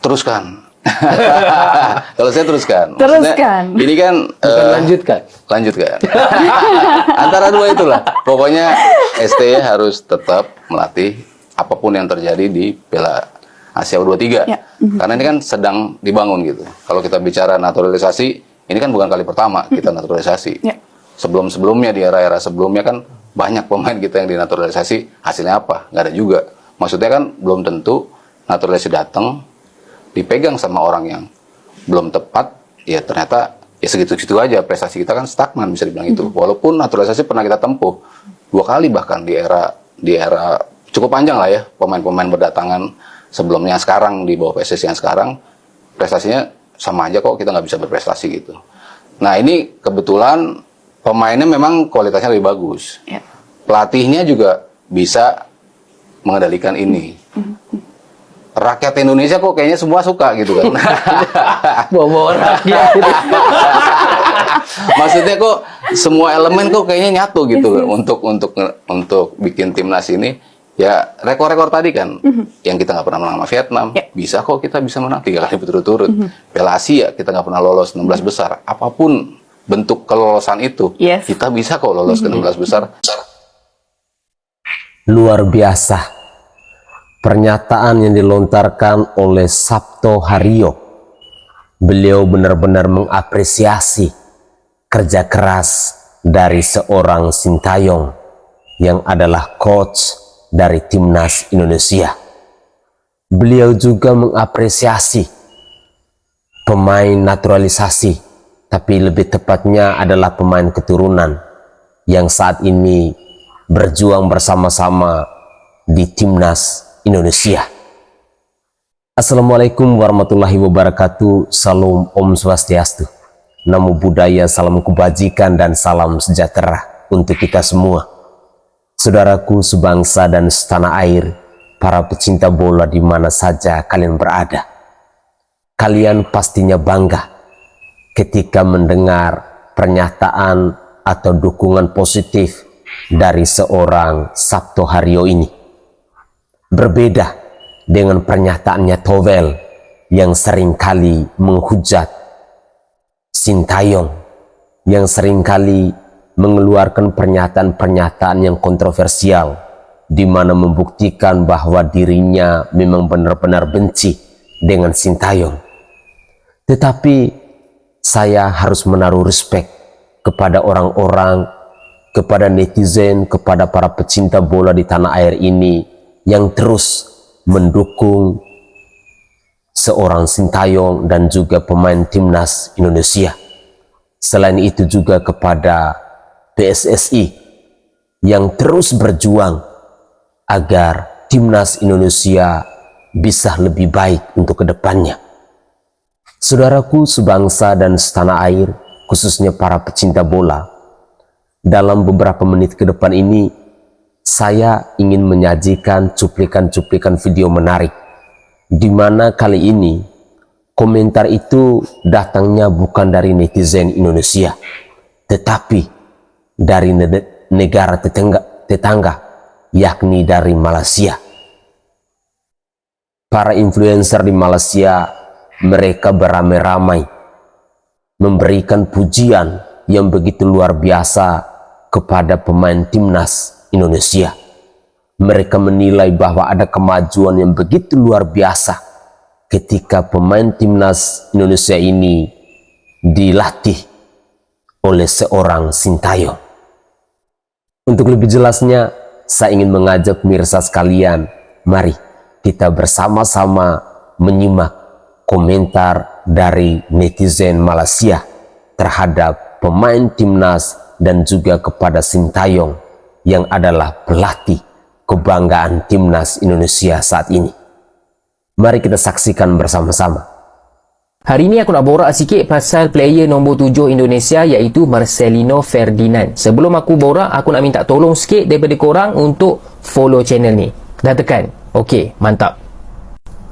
Teruskan. Kalau saya teruskan. Teruskan. Maksudnya, ini kan Lanjutkan. lanjutkan. Antara dua itulah. Pokoknya ST harus tetap melatih apapun yang terjadi di Piala Asia U23. Ya. Karena ini kan sedang dibangun gitu. Kalau kita bicara naturalisasi, ini kan bukan kali pertama kita naturalisasi. Ya. Sebelum-sebelumnya, di era-era sebelumnya kan banyak pemain kita yang dinaturalisasi, hasilnya apa? Nggak ada juga. Maksudnya kan belum tentu naturalisasi datang, dipegang sama orang yang belum tepat, ya ternyata ya segitu-gitu aja, prestasi kita kan stagnan bisa dibilang itu. Walaupun naturalisasi pernah kita tempuh 2 kali bahkan di era cukup panjang lah ya, pemain-pemain berdatangan sebelumnya, sekarang di bawah PSSI yang sekarang prestasinya sama aja kok, kita nggak bisa berprestasi gitu. Nah ini kebetulan pemainnya memang kualitasnya lebih bagus, pelatihnya juga bisa mengendalikan ini. Rakyat Indonesia kok kayaknya semua suka gitu kan. Bawa rakyat. Maksudnya kok semua elemen kok kayaknya nyatu gitu untuk bikin timnas ini. Ya rekor-rekor tadi kan yang kita nggak pernah menang sama Vietnam, bisa kok kita bisa menang 3 kali berturut-turut. Piala Asia kita nggak pernah lolos 16 besar. Apapun bentuk kelolosan itu, kita bisa kok lolos ke 16 besar. Luar biasa pernyataan yang dilontarkan oleh Sabto Haryo. Beliau benar-benar mengapresiasi kerja keras dari seorang Sintayong yang adalah coach dari timnas Indonesia. Beliau juga mengapresiasi pemain naturalisasi, tapi lebih tepatnya adalah pemain keturunan yang saat ini berjuang bersama-sama di timnas Indonesia. Assalamualaikum warahmatullahi wabarakatuh. Salam Om Swastiastu. Namo Buddhaya, salam kebajikan dan salam sejahtera untuk kita semua. Saudaraku sebangsa dan setanah air, para pecinta bola di mana saja kalian berada. Kalian pastinya bangga ketika mendengar pernyataan atau dukungan positif dari seorang Sabto Haryo ini. Berbeda dengan pernyataannya Towel yang seringkali menghujat Sintayong, yang seringkali mengeluarkan pernyataan-pernyataan yang kontroversial, di mana membuktikan bahwa dirinya memang benar-benar benci dengan Sintayong. Tetapi saya harus menaruh respek kepada orang-orang, kepada netizen, kepada para pecinta bola di tanah air ini yang terus mendukung seorang Sintayong dan juga pemain timnas Indonesia. Selain itu juga kepada PSSI yang terus berjuang agar timnas Indonesia bisa lebih baik untuk kedepannya. Saudaraku sebangsa dan setanah air, khususnya para pecinta bola, dalam beberapa menit ke depan ini saya ingin menyajikan cuplikan-cuplikan video menarik, di mana kali ini komentar itu datangnya bukan dari netizen Indonesia, tetapi dari negara tetangga, yakni dari Malaysia. Para influencer di Malaysia, mereka beramai-ramai memberikan pujian yang begitu luar biasa kepada pemain timnas Indonesia. Mereka menilai bahwa ada kemajuan yang begitu luar biasa ketika pemain timnas Indonesia ini dilatih oleh seorang Sintayong. Untuk lebih jelasnya, saya ingin mengajak pemirsa sekalian, mari kita bersama-sama menyimak komentar dari netizen Malaysia terhadap pemain timnas dan juga kepada Sintayong yang adalah pelatih kebanggaan timnas Indonesia saat ini. Mari kita saksikan bersama-sama. Hari ini aku nak borak sikit pasal player nombor 7 Indonesia, iaitu Marcelino Ferdinand. Sebelum aku borak, aku nak minta tolong sikit daripada korang untuk follow channel ni. Dah tekan? Okey, mantap.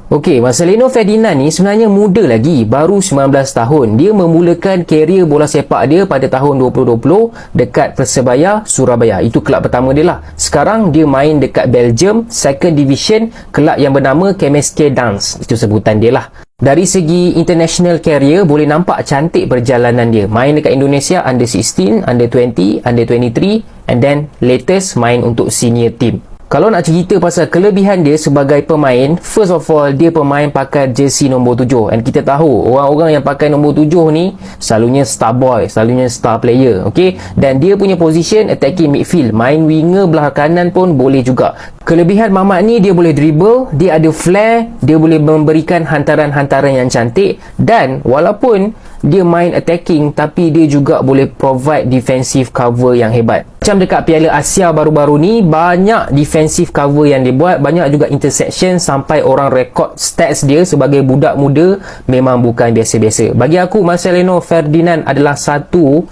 Okey, Marcelino Ferdinand ni sebenarnya muda lagi, baru 19 tahun. Dia memulakan karier bola sepak dia pada tahun 2020 dekat Persebaya Surabaya. Itu kelab pertama dia lah. Sekarang dia main dekat Belgium, second division, kelab yang bernama KMSK Dance. Itu sebutan dia lah. Dari segi international career, boleh nampak cantik perjalanan dia. Main dekat Indonesia under 16, under 20, under 23, and then latest main untuk senior team. Kalau nak cerita pasal kelebihan dia sebagai pemain, first of all, dia pemain pakai jersey nombor 7. Dan kita tahu, orang-orang yang pakai nombor 7 ni selalunya star boy, selalunya star player. Okay? Dan dia punya position attacking midfield. Main winger belah kanan pun boleh juga. Kelebihan Mamat ni, dia boleh dribble, dia ada flair, dia boleh memberikan hantaran-hantaran yang cantik. Dan walaupun dia main attacking, tapi dia juga boleh provide defensive cover yang hebat. Macam dekat Piala Asia baru-baru ni, banyak defensive cover yang dia buat, banyak juga interception, sampai orang rekod stats dia sebagai budak muda memang bukan biasa-biasa. Bagi aku, Marcelino Ferdinand adalah satu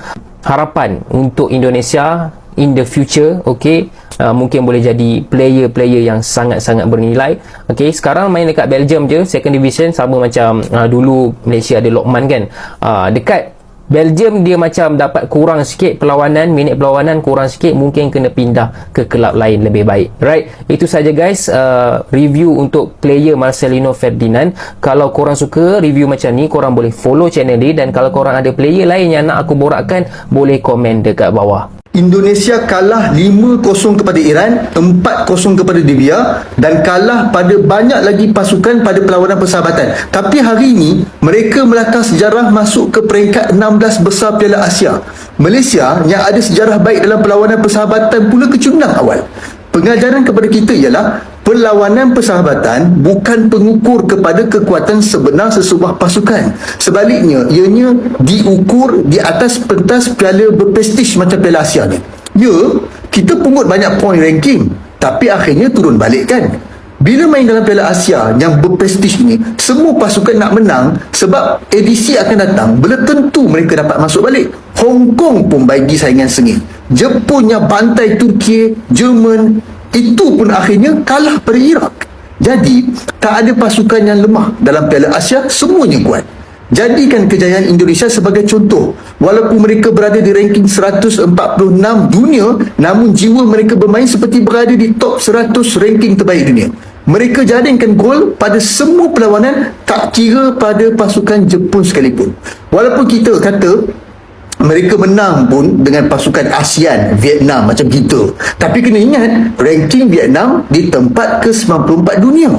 harapan untuk Indonesia in the future. Okay, mungkin boleh jadi player-player yang sangat-sangat bernilai. Okay, sekarang main dekat Belgium je, second division, sama macam dulu Malaysia ada Lokman kan. Dekat Belgium dia macam dapat kurang sikit perlawanan, minit perlawanan kurang sikit, mungkin kena pindah ke kelab lain lebih baik. Right, itu saja guys, review untuk player Marcelino Ferdinand. Kalau korang suka review macam ni, korang boleh follow channel ni, dan kalau korang ada player lain yang nak aku borakkan, boleh komen dekat bawah. Indonesia kalah 5-0 kepada Iran, 4-0 kepada Libya, dan kalah pada banyak lagi pasukan pada perlawanan persahabatan. Tapi hari ini mereka melakar sejarah masuk ke peringkat 16 besar Piala Asia. Malaysia yang ada sejarah baik dalam perlawanan persahabatan pula kecundang awal. Pengajaran kepada kita ialah perlawanan persahabatan bukan pengukur kepada kekuatan sebenar sesebuah pasukan. Sebaliknya, ianya diukur di atas pentas piala berprestij macam Piala Asia ni. Ya, kita pungut banyak point ranking, tapi akhirnya turun balik kan. Bila main dalam Piala Asia yang berprestij ni, semua pasukan nak menang sebab edisi akan datang, belum tentu mereka dapat masuk balik. Hong Kong pun bagi saingan sengit. Jepun yang bantai Turki, Jerman, itu pun akhirnya kalah pada Iraq. Jadi, tak ada pasukan yang lemah dalam Piala Asia, semuanya kuat. Jadikan kejayaan Indonesia sebagai contoh. Walaupun mereka berada di ranking 146 dunia, namun jiwa mereka bermain seperti berada di top 100 ranking terbaik dunia. Mereka jaringkan gol pada semua perlawanan, tak kira pada pasukan Jepun sekalipun. Walaupun kita kata mereka menang pun dengan pasukan ASEAN, Vietnam macam kita, tapi kena ingat, ranking Vietnam di tempat ke-94 dunia.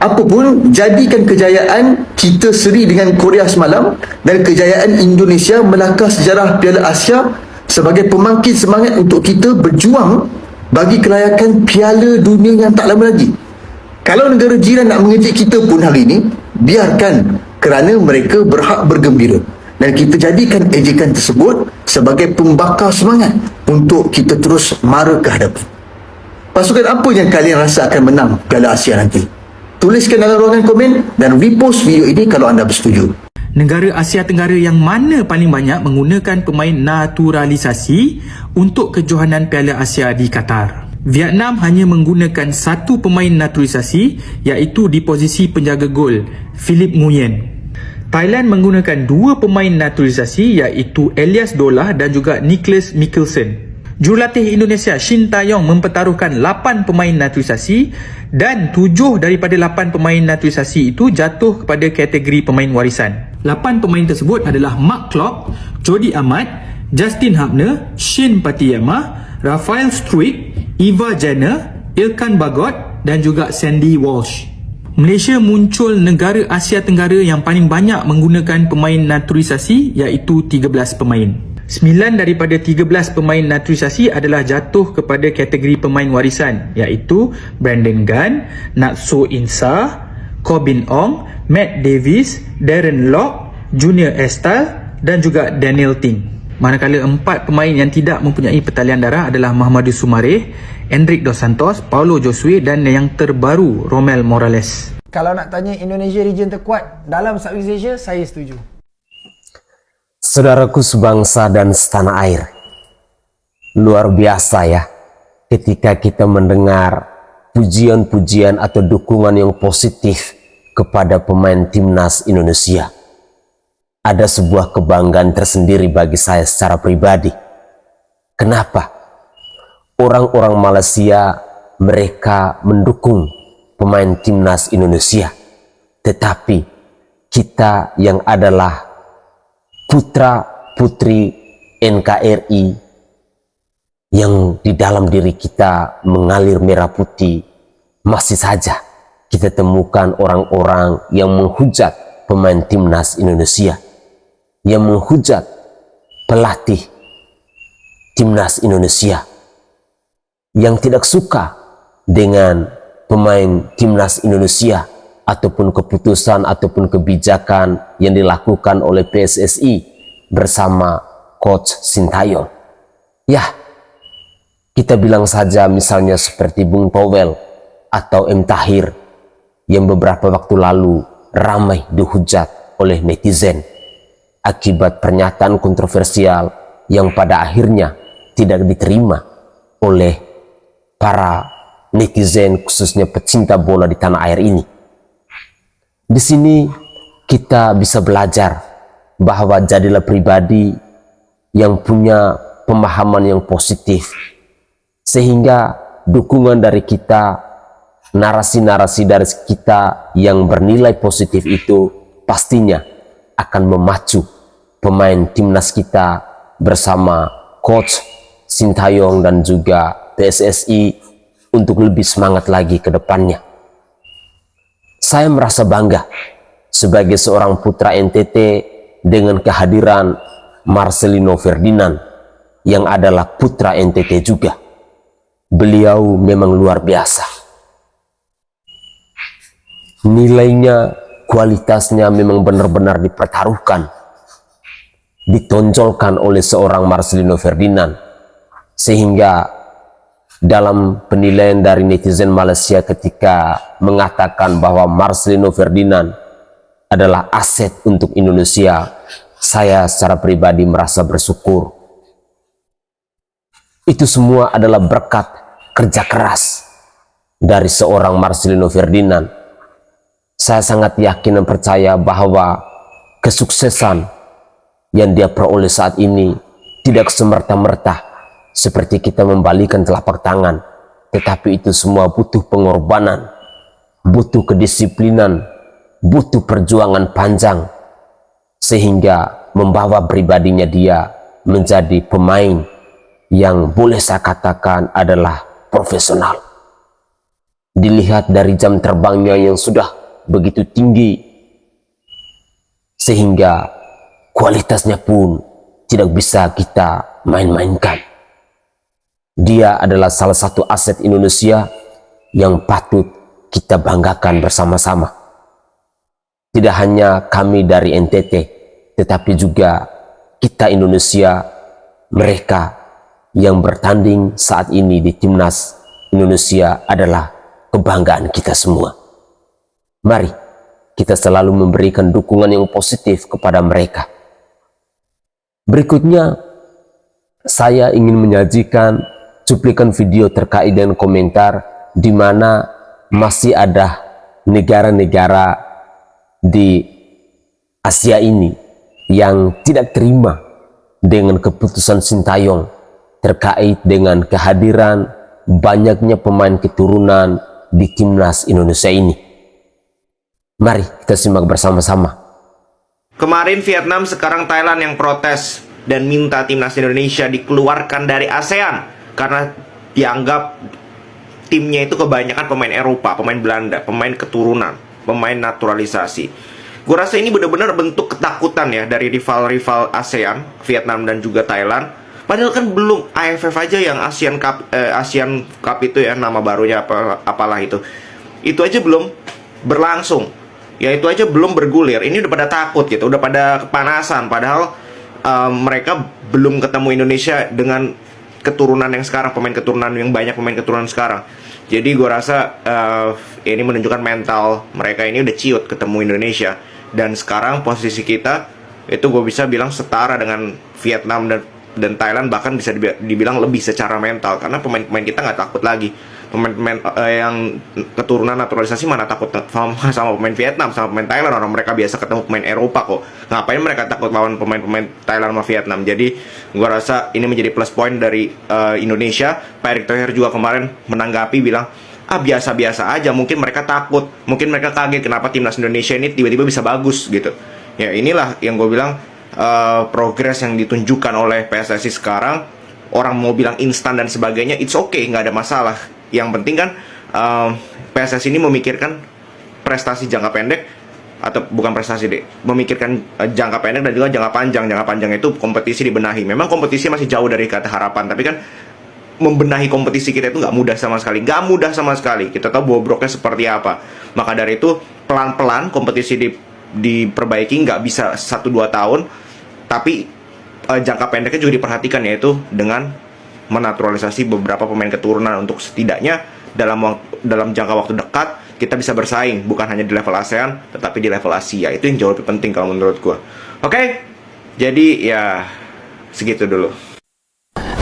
Apapun, jadikan kejayaan kita seri dengan Korea semalam dan kejayaan Indonesia melakar sejarah Piala Asia sebagai pembangkit semangat untuk kita berjuang bagi kelayakan Piala Dunia yang tak lama lagi. Kalau negara jiran nak mengejek kita pun hari ini, biarkan, kerana mereka berhak bergembira. Dan kita jadikan ejekan tersebut sebagai pembakar semangat untuk kita terus mara ke hadapan. Pasukan apa yang kalian rasa akan menang Piala Asia nanti? Tuliskan dalam ruangan komen dan repost video ini kalau anda bersetuju. Negara Asia Tenggara yang mana paling banyak menggunakan pemain naturalisasi untuk kejohanan Piala Asia di Qatar? Vietnam hanya menggunakan satu pemain naturalisasi, iaitu di posisi penjaga gol, Philip Nguyen. Thailand menggunakan dua pemain naturalisasi, iaitu Elias Dolah dan juga Nicholas Mikkelsen. Jurulatih Indonesia Shin Taeyong mempertaruhkan 8 pemain naturalisasi, dan 7 daripada 8 pemain naturalisasi itu jatuh kepada kategori pemain warisan. 8 pemain tersebut adalah Mark Klok, Jody Ahmad, Justin Hubner, Shane Patiyama, Rafael Struik, Eva Jenner, Ilkan Bagot dan juga Sandy Walsh. Malaysia muncul negara Asia Tenggara yang paling banyak menggunakan pemain naturalisasi, iaitu 13 pemain. 9 daripada 13 pemain naturalisasi adalah jatuh kepada kategori pemain warisan, iaitu Brandon Gunn, Natso Insa, Corbin Ong, Matt Davis, Darren Lock, Junior Estal dan juga Daniel Ting. Manakala 4 pemain yang tidak mempunyai pertalian darah adalah Mahamadou Soumaré, Endrick Dos Santos, Paulo Josue dan yang terbaru Romel Morales. Kalau nak tanya Indonesia region terkuat dalam Southeast Asia, saya setuju. Saudaraku sebangsa dan setanah air, luar biasa ya ketika kita mendengar pujian-pujian atau dukungan yang positif kepada pemain timnas Indonesia. Ada sebuah kebanggaan tersendiri bagi saya secara pribadi. Kenapa? Orang-orang Malaysia mereka mendukung pemain timnas Indonesia, tetapi kita yang adalah putra-putri NKRI yang di dalam diri kita mengalir merah putih, masih saja kita temukan orang-orang yang menghujat pemain timnas Indonesia, yang menghujat pelatih timnas Indonesia, yang tidak suka dengan pemain timnas Indonesia ataupun keputusan ataupun kebijakan yang dilakukan oleh PSSI bersama Coach Sintayong. Ya, kita bilang saja misalnya seperti Bung Towel atau M. Tahir yang beberapa waktu lalu ramai dihujat oleh netizen akibat pernyataan kontroversial yang pada akhirnya tidak diterima oleh para netizen, khususnya pecinta bola di tanah air ini. Di sini kita bisa belajar bahwa jadilah pribadi yang punya pemahaman yang positif, sehingga dukungan dari kita, narasi-narasi dari kita yang bernilai positif itu pastinya akan memacu pemain timnas kita bersama Coach Sintayong dan juga PSSI untuk lebih semangat lagi ke depannya. Saya merasa bangga sebagai seorang putra NTT dengan kehadiran Marcelino Ferdinand yang adalah putra NTT juga. Beliau memang luar biasa. Nilainya, kualitasnya memang benar-benar dipertaruhkan, ditonjolkan oleh seorang Marcelino Ferdinand, sehingga dalam penilaian dari netizen Malaysia ketika mengatakan bahwa Marcelino Ferdinand adalah aset untuk Indonesia, saya secara pribadi merasa bersyukur. Itu semua adalah berkat kerja keras dari seorang Marcelino Ferdinand. Saya sangat yakin dan percaya bahwa kesuksesan yang dia peroleh saat ini tidak semerta-merta seperti kita membalikan telapak tangan, tetapi itu semua butuh pengorbanan, butuh kedisiplinan, butuh perjuangan panjang, sehingga membawa pribadinya dia menjadi pemain yang boleh saya katakan adalah profesional. Dilihat dari jam terbangnya yang sudah begitu tinggi, sehingga kualitasnya pun tidak bisa kita main-mainkan. Dia adalah salah satu aset Indonesia yang patut kita banggakan bersama-sama. Tidak hanya kami dari NTT, tetapi juga kita Indonesia, mereka yang bertanding saat ini di timnas Indonesia adalah kebanggaan kita semua. Mari kita selalu memberikan dukungan yang positif kepada mereka. Berikutnya, saya ingin menyajikan cuplikan video terkait dengan komentar di mana masih ada negara-negara di Asia ini yang tidak terima dengan keputusan Sintayong terkait dengan kehadiran banyaknya pemain keturunan di timnas Indonesia ini. Mari kita simak bersama-sama. Kemarin Vietnam, sekarang Thailand yang protes dan minta timnas Indonesia dikeluarkan dari ASEAN karena dianggap timnya itu kebanyakan pemain Eropa, pemain Belanda, pemain keturunan, pemain naturalisasi. Gue rasa ini benar-benar bentuk ketakutan ya dari rival-rival ASEAN, Vietnam dan juga Thailand. Padahal kan belum AFF aja yang Asian Cup itu ya, nama barunya apalah itu aja belum berlangsung. Ya itu aja belum bergulir, ini udah pada takut gitu, udah pada kepanasan. Padahal mereka belum ketemu Indonesia dengan keturunan yang sekarang, pemain keturunan yang banyak, pemain keturunan sekarang. Jadi gue rasa ini menunjukkan mental mereka ini udah ciut ketemu Indonesia. Dan sekarang posisi kita itu gue bisa bilang setara dengan Vietnam dan Thailand, bahkan bisa dibilang lebih secara mental, karena pemain-pemain kita nggak takut lagi. pemain-pemain yang keturunan naturalisasi mana takut sama pemain Vietnam, sama pemain Thailand. Orang mereka biasa ketemu pemain Eropa kok. Ngapain mereka takut lawan pemain-pemain Thailand sama Vietnam? Jadi gua rasa ini menjadi plus point dari Indonesia. Pak Erick Thohir juga kemarin menanggapi bilang, biasa-biasa aja, mungkin mereka takut, mungkin mereka kaget kenapa timnas Indonesia ini tiba-tiba bisa bagus gitu. Ya inilah yang gue bilang progres yang ditunjukkan oleh PSSI sekarang. Orang mau bilang instan dan sebagainya, it's okay, nggak ada masalah. Yang penting kan PSSI ini memikirkan prestasi jangka pendek, atau bukan prestasi deh, memikirkan jangka pendek dan juga jangka panjang. Jangka panjang itu kompetisi dibenahi. Memang kompetisi masih jauh dari kata harapan, tapi kan membenahi kompetisi kita itu nggak mudah sama sekali. Kita tahu bobroknya seperti apa. Maka dari itu pelan-pelan kompetisi diperbaiki, nggak bisa 1-2 tahun. Tapi jangka pendeknya juga diperhatikan, yaitu dengan menaturalisasi beberapa pemain keturunan untuk setidaknya dalam jangka waktu dekat kita bisa bersaing, bukan hanya di level ASEAN tetapi di level Asia. Itu yang jauh lebih penting kalau menurut gua. Oke, jadi ya segitu dulu.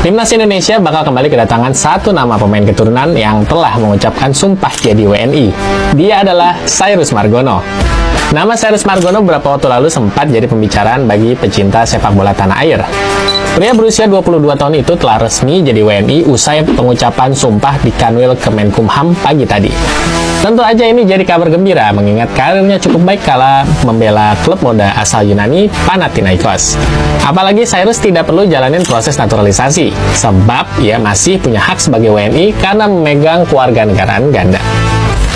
Timnas Indonesia bakal kembali kedatangan satu nama pemain keturunan yang telah mengucapkan sumpah jadi WNI. Dia adalah Cyrus Margono. Nama Cyrus Margono beberapa waktu lalu sempat jadi pembicaraan bagi pecinta sepak bola tanah air. Pria berusia 22 tahun itu telah resmi jadi WNI usai pengucapan sumpah di Kanwil Kemenkumham pagi tadi. Tentu aja ini jadi kabar gembira mengingat karirnya cukup baik kala membela klub muda asal Yunani Panathinaikos. Apalagi Cyrus tidak perlu jalanin proses naturalisasi sebab ia masih punya hak sebagai WNI karena memegang kewarganegaraan ganda.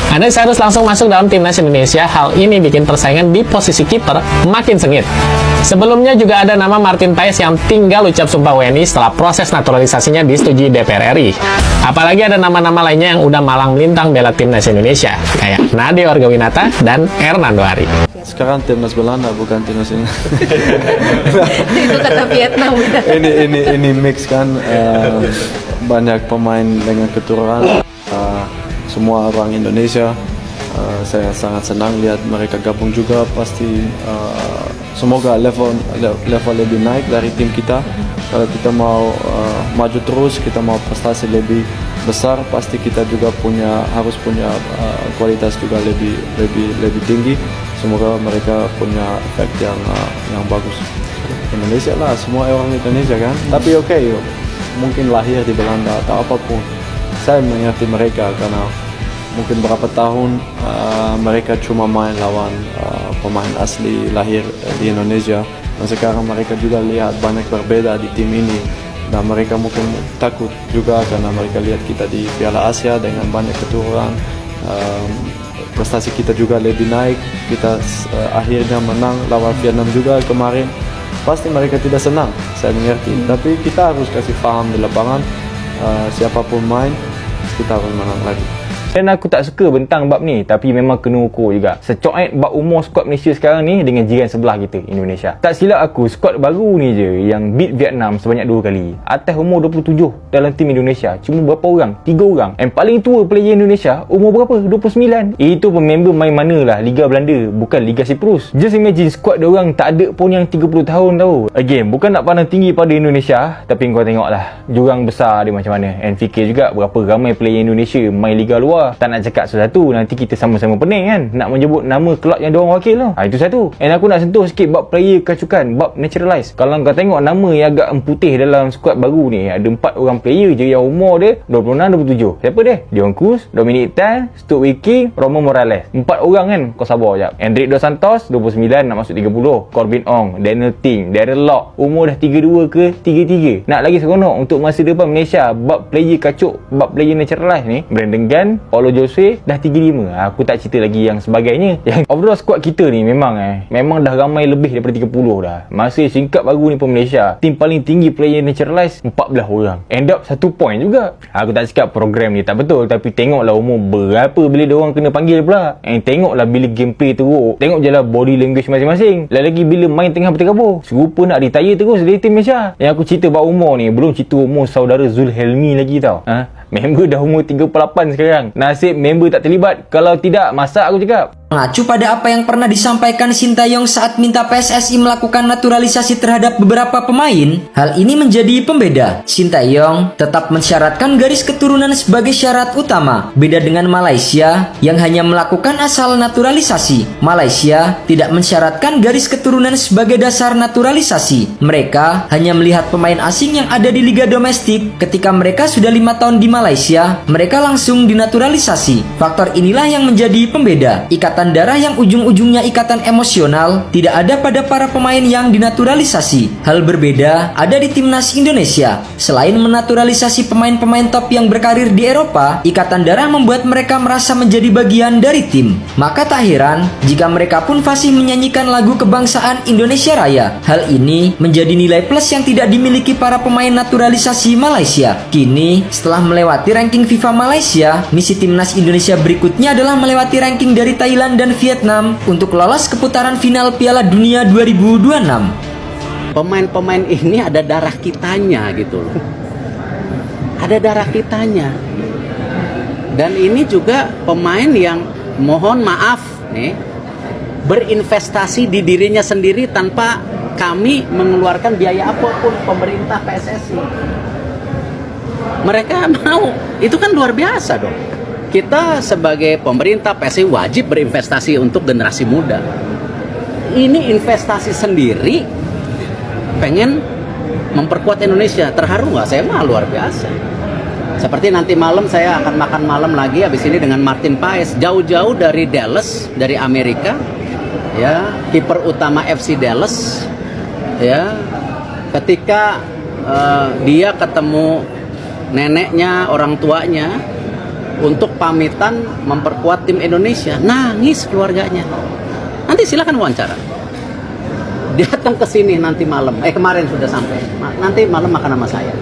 Andai Cyrus langsung masuk dalam timnas Indonesia, hal ini bikin persaingan di posisi kiper makin sengit. Sebelumnya juga ada nama Martin Paes yang tinggal ucap sumpah WNI setelah proses naturalisasinya disetujui DPR RI. Apalagi ada nama-nama lainnya yang udah malang melintang bela timnas Indonesia, kayak Nade Orgawinata dan Hernando Ari. Sekarang timnas Belanda bukan timnas ini. Itu kata Vietnam. ini mix kan, banyak pemain dengan keturunan. Semua orang Indonesia, saya sangat senang lihat mereka gabung juga. Pasti semoga level lebih naik dari tim kita. Kalau kita mau maju terus, kita mau prestasi lebih besar, pasti kita juga harus punya kualitas juga lebih tinggi. Semoga mereka punya efek yang bagus. Indonesia lah, semua orang Indonesia kan. Tapi oke, mungkin lahir di Belanda atau apapun, saya mengerti mereka karena mungkin berapa tahun mereka cuma main lawan pemain asli lahir di Indonesia, dan sekarang mereka juga lihat banyak berbeda di tim ini, dan mereka mungkin takut juga karena mereka lihat kita di Piala Asia dengan banyak keturunan. Prestasi kita juga lebih naik, kita akhirnya menang lawan Vietnam juga kemarin. Pasti mereka tidak senang, saya mengerti, tapi kita harus kasih paham di lapangan, siapapun main kita harus menang lagi. Dan aku tak suka bentang bab ni, tapi memang kena ukur juga. Secoet bab umur skuad Malaysia sekarang ni dengan jiran sebelah kita, Indonesia. Tak silap aku, skuad baru ni je yang beat Vietnam sebanyak 2 kali. Atas umur 27 dalam tim Indonesia, cuma berapa orang? 3 orang. Yang paling tua player Indonesia, umur berapa? 29. Itu pemember main mana lah, Liga Belanda, bukan Liga Cyprus. Just imagine skuad diorang tak ada pun yang 30 tahun tau. Again, bukan nak pandang tinggi pada Indonesia, tapi kau tengoklah jurang besar dia macam mana. And fikir juga berapa ramai player Indonesia main Liga luar. Tak nak cakap sesuatu, nanti kita sama-sama pening kan nak menyebut nama kelab yang diorang wakil lah. Itu satu. And aku nak sentuh sikit bab player kacukan, bab naturalize. Kalau kau tengok nama yang agak putih dalam skuad baru ni, ada 4 orang player je yang umur dia 26-27. Siapa dia? Dion Cruz, Dominic Tan, Stuart Wiking, Romo Morales. 4 orang kan, kau sabar sekejap. Hendrik Dos Santos 29 nak masuk 30. Corbin Ong, Daniel Ting, Darren Lock, umur dah 32 ke 33. Nak lagi seronok untuk masa depan Malaysia, bab player kacuk, bab player naturalize ni, Brandon Gunn, Paulo Jose dah 35. Aku tak cerita lagi yang sebagainya. Yang overall squad kita ni memang dah ramai lebih daripada 30 dah. Masa singkat baru ni pun Malaysia, tim paling tinggi player naturalized 14 orang. End up 1 point juga. Aku tak cakap program ni tak betul, tapi tengoklah umur berapa bila diorang kena panggil pula. Tengoklah bila gameplay teruk. Tengok je lah body language masing-masing. Lagi bila main tengah berterabur, serupa nak retire terus dari tim Malaysia. Yang aku cerita bab umur ni, belum cerita umur saudara Zul Helmi lagi tau. Member dah umur 38 sekarang. Nasib member tak terlibat. Kalau tidak, masak aku cakap. Mengacu pada apa yang pernah disampaikan Sintayong saat minta PSSI melakukan naturalisasi terhadap beberapa pemain, hal ini menjadi pembeda. Sintayong tetap mensyaratkan garis keturunan sebagai syarat utama, beda dengan Malaysia yang hanya melakukan asal naturalisasi. Malaysia tidak mensyaratkan garis keturunan sebagai dasar naturalisasi. Mereka hanya melihat pemain asing yang ada di liga domestik. Ketika mereka sudah 5 tahun di Malaysia, mereka langsung dinaturalisasi. Faktor inilah yang menjadi pembeda. Ikatan darah yang ujung-ujungnya ikatan emosional tidak ada pada para pemain yang dinaturalisasi. Hal berbeda ada di timnas Indonesia. Selain menaturalisasi pemain-pemain top yang berkarir di Eropa, ikatan darah membuat mereka merasa menjadi bagian dari tim. Maka tak heran jika mereka pun fasih menyanyikan lagu kebangsaan Indonesia Raya. Hal ini menjadi nilai plus yang tidak dimiliki para pemain naturalisasi Malaysia. Kini, setelah melewati ranking FIFA Malaysia, misi timnas Indonesia berikutnya adalah melewati ranking dari Thailand dan Vietnam untuk lolos ke putaran final Piala Dunia 2026. Pemain-pemain ini ada darah kitanya gitu loh. Ada darah kitanya. Dan ini juga pemain yang mohon maaf nih berinvestasi di dirinya sendiri tanpa kami mengeluarkan biaya apapun, pemerintah, PSSI. Mereka mau, itu kan luar biasa dong. Kita sebagai pemerintah PSSI wajib berinvestasi untuk generasi muda. Ini investasi sendiri, pengen memperkuat Indonesia. Terharu nggak? Saya mah luar biasa. Seperti nanti malam saya akan makan malam lagi habis ini dengan Martin Paes, jauh-jauh dari Dallas, dari Amerika, ya, kiper utama FC Dallas, ya. Ketika dia ketemu neneknya, orang tuanya untuk pamitan memperkuat tim Indonesia, nangis keluarganya. Nanti silakan wawancara. Dia datang ke sini nanti malam. Kemarin sudah sampai. Nanti malam makan sama saya.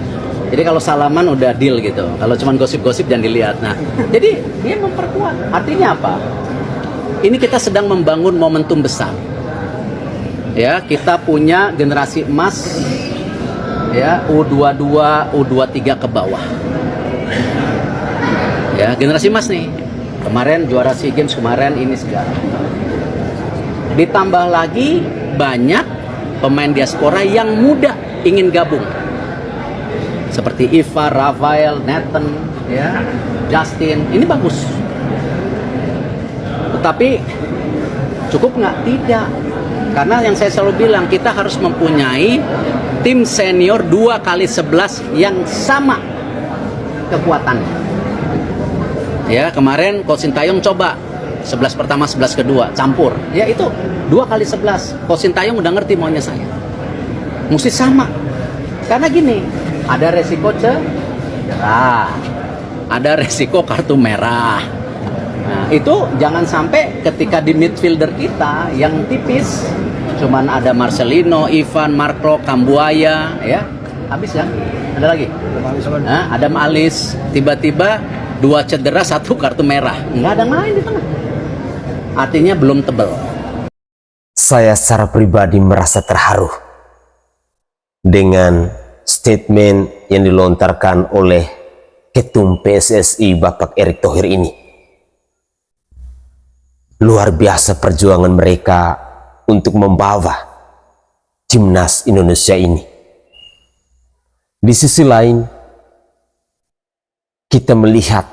Jadi kalau salaman udah deal gitu. Kalau cuma gosip-gosip jangan dilihat. Nah, jadi dia memperkuat. Artinya apa? Ini kita sedang membangun momentum besar. Ya, kita punya generasi emas, ya, U22, U23 ke bawah. Ya, generasi emas nih. Kemarin juara SEA Games kemarin, ini segala. Ditambah lagi banyak pemain diaspora yang muda ingin gabung. Seperti Iva, Rafael, Nathan, ya, Justin. Ini bagus. Tetapi cukup nggak? Tidak. Karena yang saya selalu bilang, kita harus mempunyai tim senior 2x11 yang sama kekuatannya. Ya, kemarin Coach Sintayong coba 11 pertama, 11 kedua, campur. Ya itu 2x11. Coach Sintayong udah ngerti maunya saya. Mesti sama. Karena gini, ada resiko cedera, ada resiko kartu merah. Nah, itu jangan sampai ketika di midfielder kita yang tipis, cuman ada Marcelino, Ivan, Marco, Kambuaya, ya. Habis ya? Ada lagi? Nah, Adam Alis, tiba-tiba 2 cedera, 1 kartu merah. Nggak ada main di tengah. Artinya belum tebal. Saya secara pribadi merasa terharu dengan statement yang dilontarkan oleh Ketum PSSI Bapak Erick Thohir ini. Luar biasa perjuangan mereka untuk membawa timnas Indonesia ini. Di sisi lain, kita melihat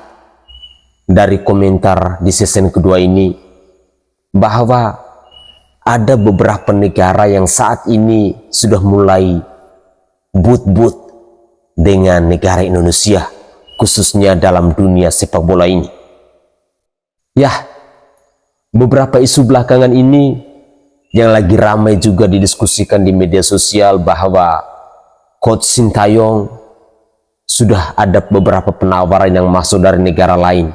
dari komentar di season kedua ini bahwa ada beberapa negara yang saat ini sudah mulai but-but dengan negara Indonesia, khususnya dalam dunia sepak bola ini. Ya, beberapa isu belakangan ini yang lagi ramai juga didiskusikan di media sosial bahwa Coach Sintayong sudah ada beberapa penawaran yang masuk dari negara lain.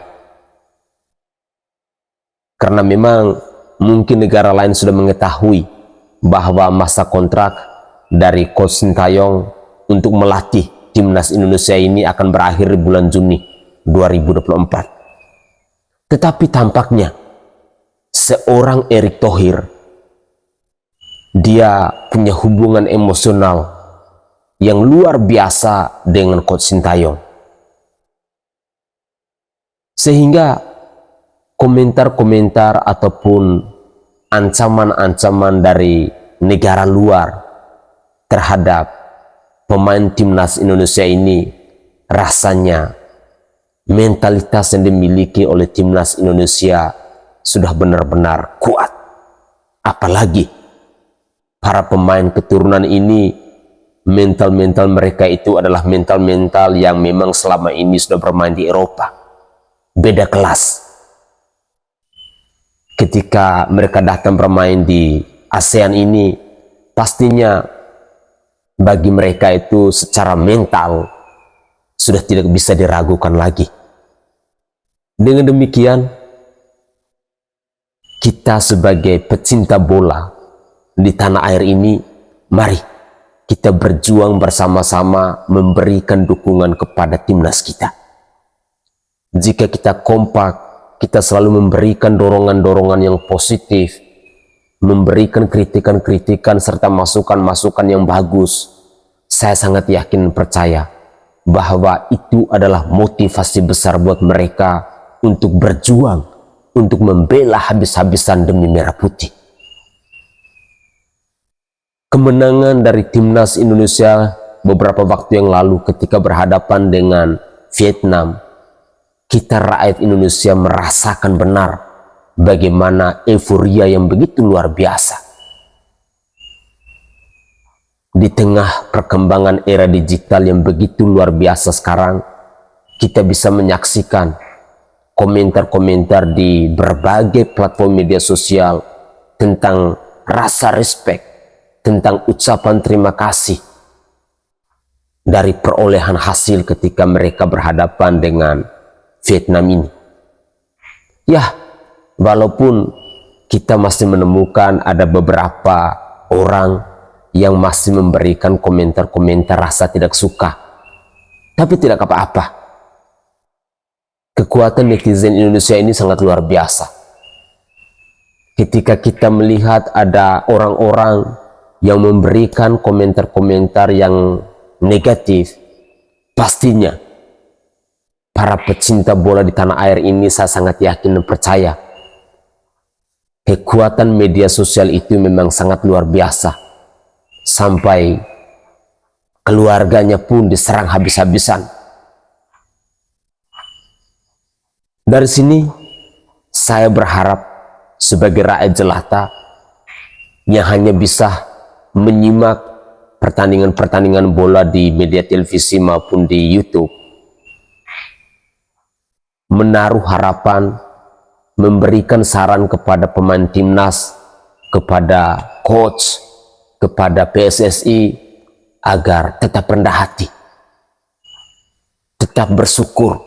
Karena memang mungkin negara lain sudah mengetahui bahwa masa kontrak dari Coach Sintayong untuk melatih timnas Indonesia ini akan berakhir di bulan Juni 2024. Tetapi tampaknya seorang Erick Thohir, dia punya hubungan emosional yang luar biasa dengan Coach Sintayong. Sehingga komentar-komentar ataupun ancaman-ancaman dari negara luar terhadap pemain timnas Indonesia ini, rasanya mentalitas yang dimiliki oleh timnas Indonesia sudah benar-benar kuat. Apalagi para pemain keturunan ini, mental-mental mereka itu adalah mental-mental yang memang selama ini sudah bermain di Eropa. Beda kelas. Ketika mereka datang bermain di ASEAN ini, pastinya bagi mereka itu secara mental sudah tidak bisa diragukan lagi. Dengan demikian, kita sebagai pecinta bola di tanah air ini, mari kita berjuang bersama-sama memberikan dukungan kepada timnas kita. Jika kita kompak, kita selalu memberikan dorongan-dorongan yang positif, memberikan kritikan-kritikan serta masukan-masukan yang bagus, saya sangat yakin dan percaya bahwa itu adalah motivasi besar buat mereka untuk berjuang, untuk membela habis-habisan demi merah putih. Kemenangan dari timnas Indonesia beberapa waktu yang lalu ketika berhadapan dengan Vietnam, kita rakyat Indonesia merasakan benar bagaimana euforia yang begitu luar biasa. Di tengah perkembangan era digital yang begitu luar biasa sekarang, kita bisa menyaksikan komentar-komentar di berbagai platform media sosial tentang rasa respect, tentang ucapan terima kasih dari perolehan hasil ketika mereka berhadapan dengan Vietnam ini. Ya, walaupun kita masih menemukan ada beberapa orang yang masih memberikan komentar-komentar rasa tidak suka, tapi tidak apa-apa. Kekuatan netizen Indonesia ini sangat luar biasa. Ketika kita melihat ada orang-orang yang memberikan komentar-komentar yang negatif, pastinya para pecinta bola di tanah air ini, saya sangat yakin dan percaya kekuatan media sosial itu memang sangat luar biasa, sampai keluarganya pun diserang habis-habisan. Dari sini saya berharap sebagai rakyat jelata yang hanya bisa menyimak pertandingan-pertandingan bola di media televisi maupun di YouTube, menaruh harapan, memberikan saran kepada pemain timnas, kepada coach, kepada PSSI agar tetap rendah hati, tetap bersyukur,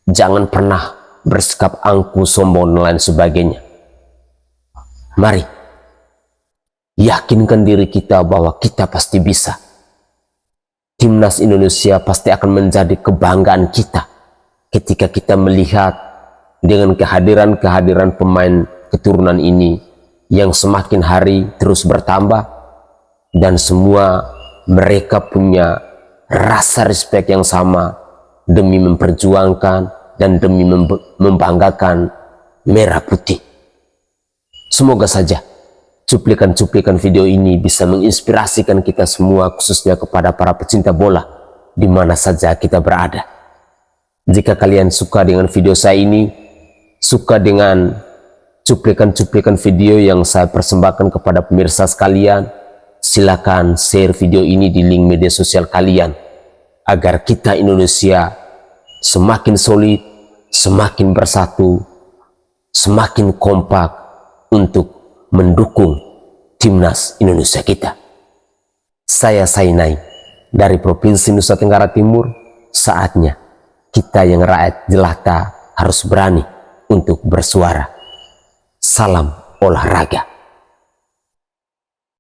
jangan pernah bersikap angkuh, sombong, dan lain sebagainya. Mari yakinkan diri kita bahwa kita pasti bisa. Timnas Indonesia pasti akan menjadi kebanggaan kita ketika kita melihat dengan kehadiran pemain keturunan ini yang semakin hari terus bertambah, dan semua mereka punya rasa respect yang sama demi memperjuangkan dan demi membanggakan merah putih. Semoga saja cuplikan-cuplikan video ini bisa menginspirasikan kita semua, khususnya kepada para pecinta bola di mana saja kita berada. Jika kalian suka dengan video saya ini, suka dengan cuplikan-cuplikan video yang saya persembahkan kepada pemirsa sekalian, silakan share video ini di link media sosial kalian agar kita Indonesia semakin solid, semakin bersatu, semakin kompak untuk mendukung timnas Indonesia kita. Saya Sainai dari Provinsi Nusa Tenggara Timur. Saatnya kita yang rakyat jelata harus berani untuk bersuara. Salam olahraga.